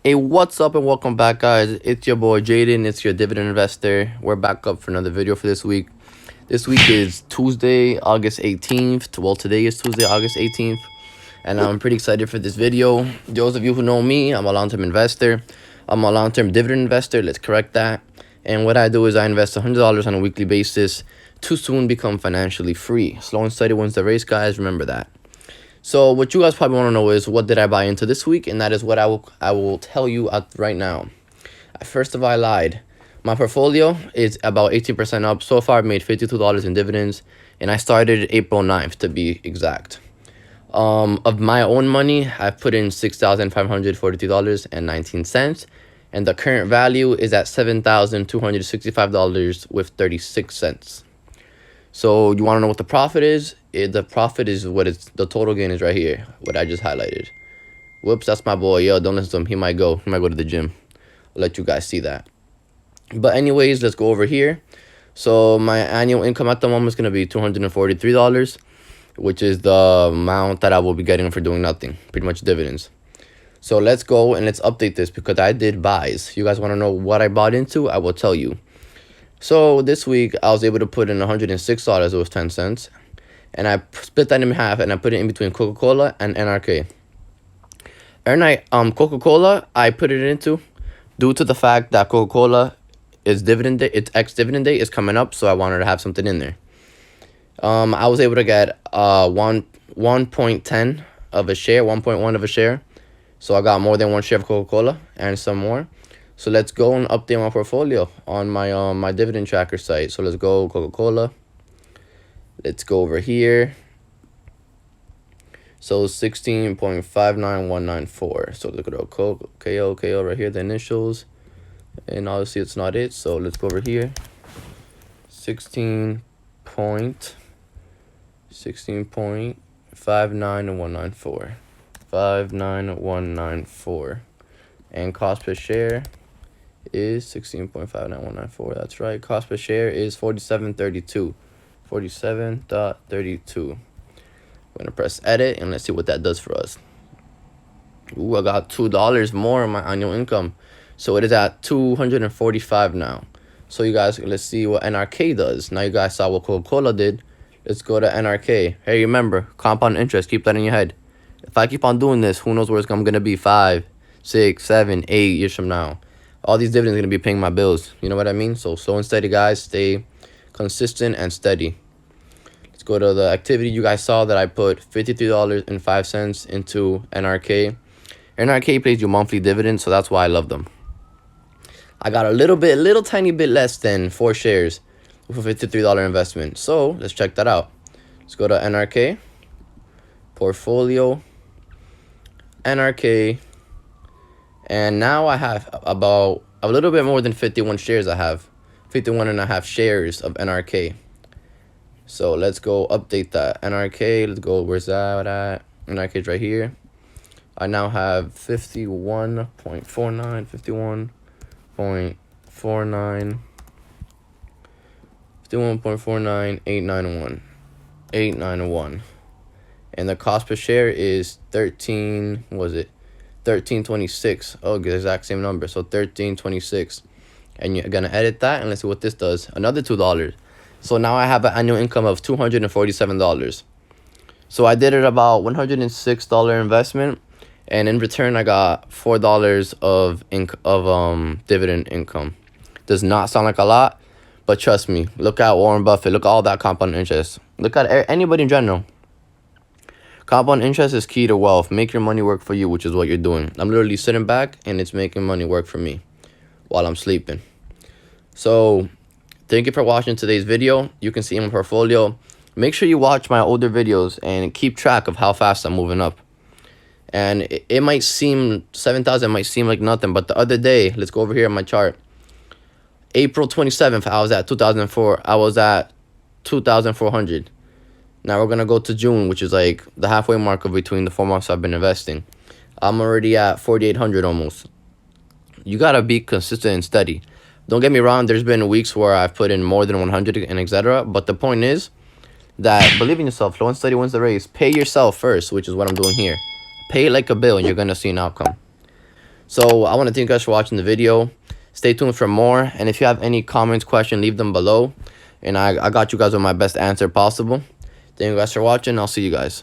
Hey, what's up and welcome back, guys. It's your boy Jaden. It's your dividend investor. We're back up for another video for this week. This week is Tuesday, August 18th. Well, today is Tuesday, August 18th. And I'm pretty excited for this video. Those of you who know me, I'm a long-term investor. I'm a long-term dividend investor. Let's correct that. And what I do is I invest $100 on a weekly basis to soon become financially free. Slow and steady wins the race, guys. Remember that. So what you guys probably want to know is what did I buy into this week, and that is what I will tell you right now. First of all, I lied. My portfolio is about 18% up. So far, I've made $52 in dividends, and I started April 9th to be exact. Of my own money, I've put in $6,542.19, and the current value is at $7,265 with 36 cents. So you want to know what the profit is? The profit is the total gain is right here, what I just highlighted. Whoops, that's my boy. Yo, don't listen to him. He might go to the gym. I'll let you guys see that. But anyways, let's go over here. So my annual income at the moment is going to be $243, which is the amount that I will be getting for doing nothing, pretty much dividends. So let's go and let's update this because I did buys. You guys want to know what I bought into? I will tell you. So this week, I was able to put in $106 with 10 cents. And I split that in half and I put it in between Coca-Cola and NRK. Coca-Cola, I put it into due to the fact that Coca-Cola is dividend day, its ex-dividend date is coming up, so I wanted to have something in there. I was able to get 1.10 of a share, 1.1 of a share. So I got more than one share of Coca-Cola and some more. So let's go and update my portfolio on my my dividend tracker site. So let's go Coca-Cola. Let's go over here. So 16.59194. So look at KO right here, the initials. And obviously it's not it. So let's go over here. 16.59194. 59194. And cost per share is 16.59194. That's right. Cost per share is 47.32. 47.32. I'm gonna press edit and let's see what that does for us. Ooh, I got $2 more in my annual income, so it is at 245 now. So you guys, let's see what NRK does. Now you guys saw what Coca-Cola did. Let's go to NRK. Hey, remember compound interest. Keep that in your head. If I keep on doing this, who knows where I'm gonna be 5, 6, 7, 8 years from now. All these dividends are gonna be paying my bills. You know what I mean? So slow and steady, guys. Stay consistent and steady. Let's go to the activity. You guys saw that I put $53.05 into NRK. NRK pays you monthly dividends, so that's why I love them. I got a little tiny bit less than 4 shares with a $53 investment. So let's check that out. Let's go to NRK, portfolio, NRK, and now I have about a little bit more than 51 shares. I have 51.5 shares of NRK. So let's go update that. NRK, let's go, where's that at? NRK is right here. I now have 51.49, 891. And the cost per share is 1326. Oh, the exact same number. So 1326. And you're gonna edit that and let's see what this does. Another $2. So now I have an annual income of $247. So I did it about $106 investment, and in return I got $4 of dividend income. Does not sound like a lot, but trust me, look at Warren Buffett, look at all that compound interest. Look at anybody in general. Compound interest is key to wealth. Make your money work for you, which is what you're doing. I'm literally sitting back and it's making money work for me while I'm sleeping. So thank you for watching today's video. You can see my portfolio. Make sure you watch my older videos and keep track of how fast I'm moving up. And it might seem 7,000 might seem like nothing, but the other day, let's go over here on my chart. April 27th, I was at 2004. I was at 2,400. Now we're gonna go to June, which is like the halfway mark of between the 4 months I've been investing. I'm already at 4,800 almost. You gotta be consistent and steady. Don't get me wrong, there's been weeks where I've put in more than 100 and etc. But the point is that believe in yourself. Slow and steady wins the race. Pay yourself first, which is what I'm doing here. Pay it like a bill and you're going to see an outcome. So I want to thank you guys for watching the video. Stay tuned for more. And if you have any comments, questions, leave them below. And I got you guys with my best answer possible. Thank you guys for watching. I'll see you guys.